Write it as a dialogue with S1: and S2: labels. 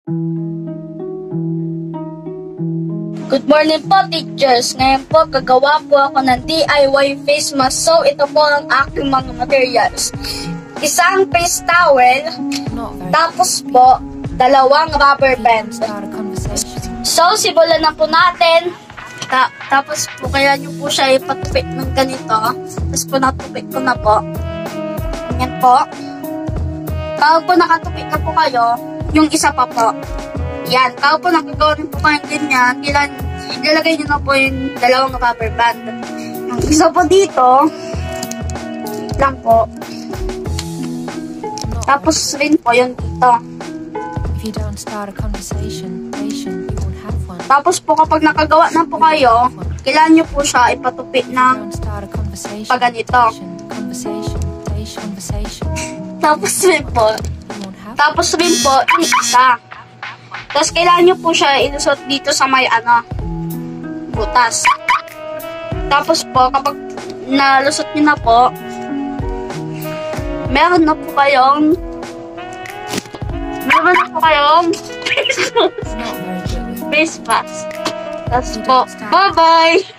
S1: Good morning po, teachers. Ngayon po, gagawa po ako ng DIY face mask. So, ito po ang aking mga materials. Isang face towel, tapos po, dalawang rubber band. So, simulan na po natin. Tapos po, kaya nyo po siya ipatupik ng ganito. Tapos po, natupik ko na po. Ganyan po. Kapag po nakatupik na po kayo, yung isa pa po. Yan, kapag po nagagawa rin po kayo ganyan, ilalagay nyo na po yung dalawang rubber band. Yung isa po dito, lang po. Tapos rin po yung dito. Tapos po kapag nakagawa na po kayo, kailangan nyo po siya ipatupik na pag ganito. Tapos rin po yung isa. Tapos kailangan nyo po siya ilusot dito sa may butas. Tapos po kapag nalusot nyo na po, meron na po kayong face mask. Tapos po, bye-bye!